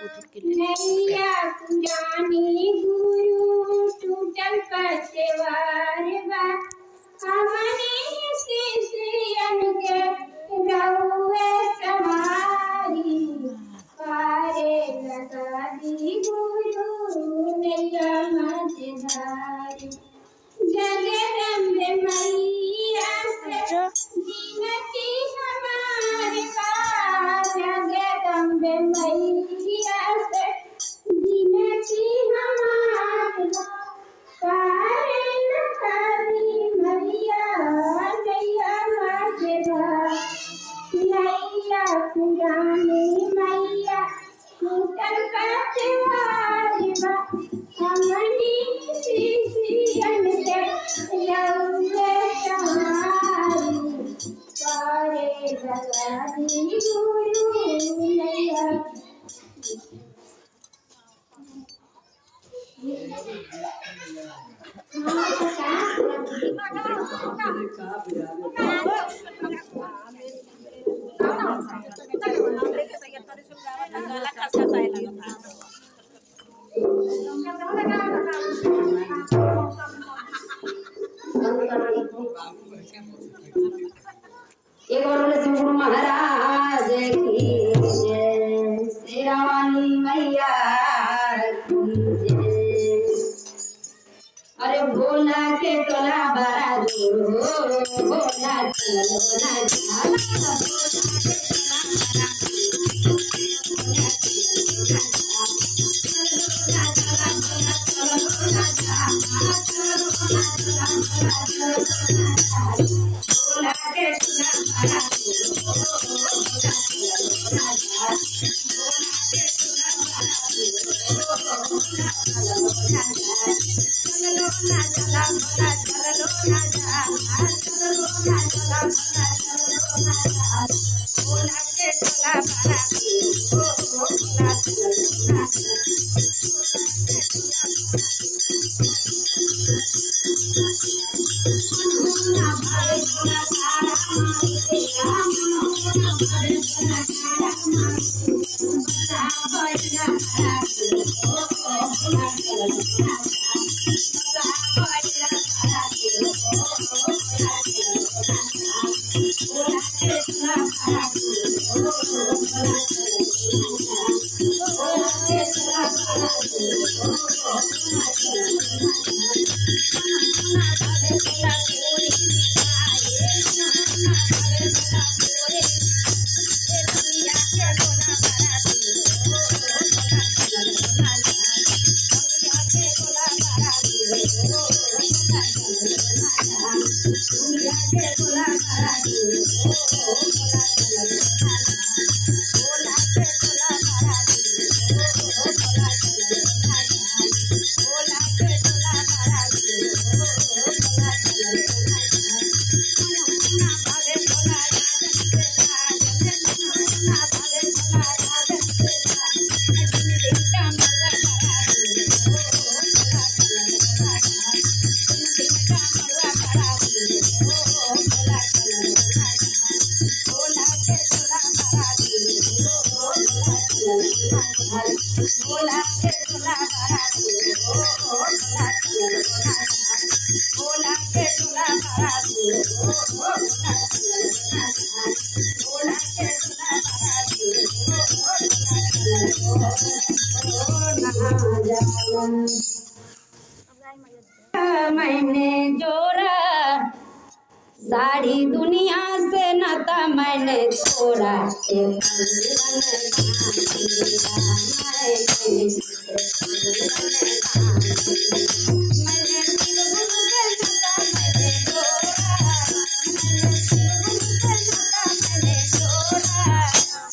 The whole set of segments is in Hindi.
नैया पुरानी गुरु टूटल पतवार बा हमने शिष्यन के रउए समारी पारे लगा दी गुरु नैया मझधारी जगदम्बे मैया से जीनती हमारे पास जगदम्बे मैया से जीनती हमारे पारे लखानी मैया नैया मझधारी नैया पुरानी मैया टूटल पतवार बा हमनी शिष्यन के रउए समारी पारे लगा दी गुरु नैया एक बार बोले शिव गुरु महाराज की जय, शेरावाली मैया की जय। अरे भोला के टोला बड़ा दूर हो भोला चलो ना जाला मैंने जोड़ा सारी दुनिया से नाता मैंने तोड़ा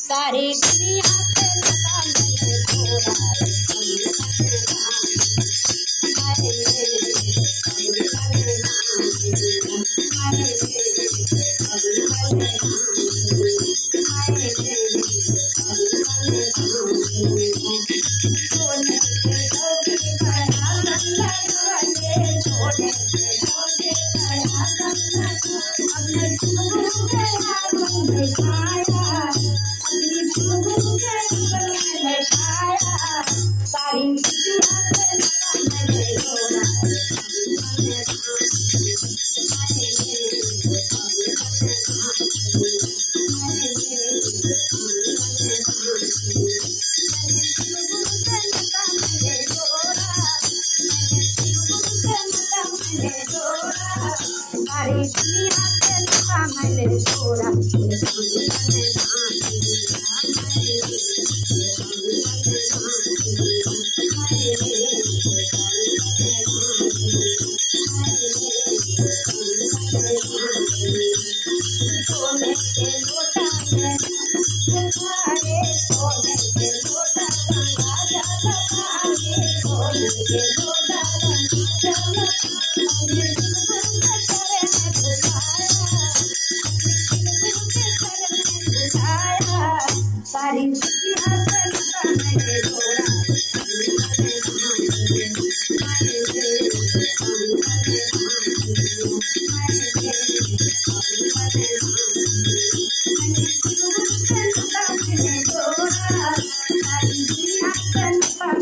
सारी दुनिया से नाता मैंने तोड़ा छोड़ा संगन सोने के लोटा में खाए सोने के लोटा गंगा जल खाए सोने के लोटा गंगा जल खाए सारी सियासत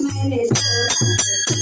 मैंने छोड़ा मैंने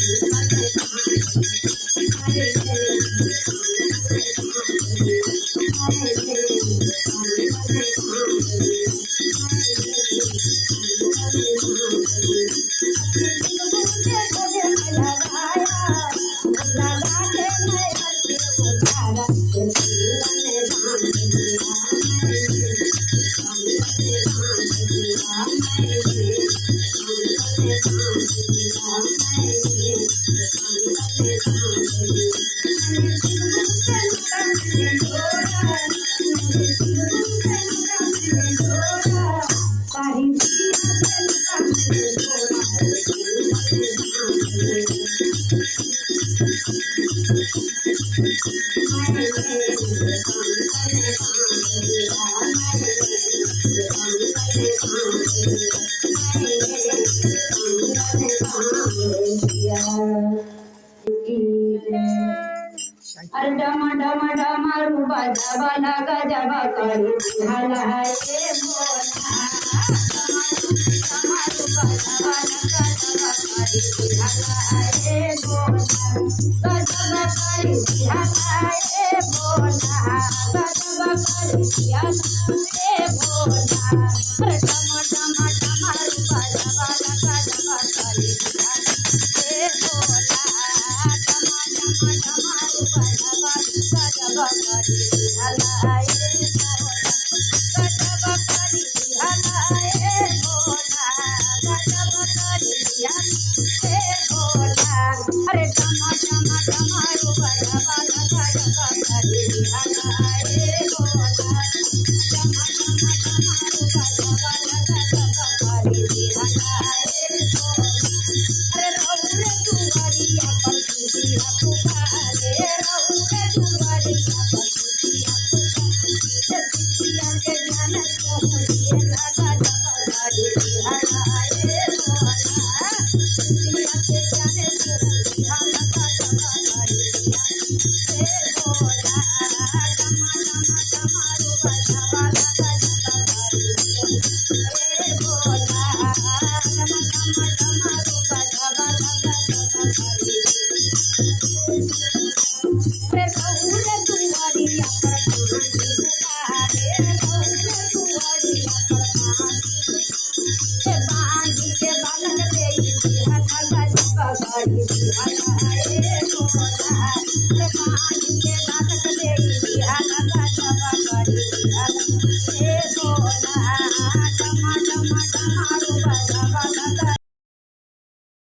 अरे डमा डमा डमा रूपा जबा लगा जबा करू हलाए बोला डमा रूपा जबा लगा जबा करू हलाए बोला जबा करू हलाए बोला जबा करू हलाए बोला अरे डमा डमा डमा रूपा जबा लगा जबा करू हलाए बोला अरे टमा टमा टमा रूपा जबा लगा जबा करी हलाए बोला टमा टमा टमा रूपा जबा लगा जबा करी हलाए बोला अरे रौरे दुआरिया पर खुशिया पुकारे रौरे दुआरिया पर खुशिया पुकारे खुशिया के ज्ञान सोहरिए लगा जबा करी हलाए बोला खुशिया के ज्ञान सोहरिया लगा जबा करी बोला टमा टमा टमा रूपा जबा लगा जबा करी बोला टमा टमा टमा रूपा जबा लगा जबा करी रे रौरे दुआरिया पर पानी पुकारे रौरे दुआरिया पर पानी के बालक देई हला जबा करी हलाए बोला रे पानी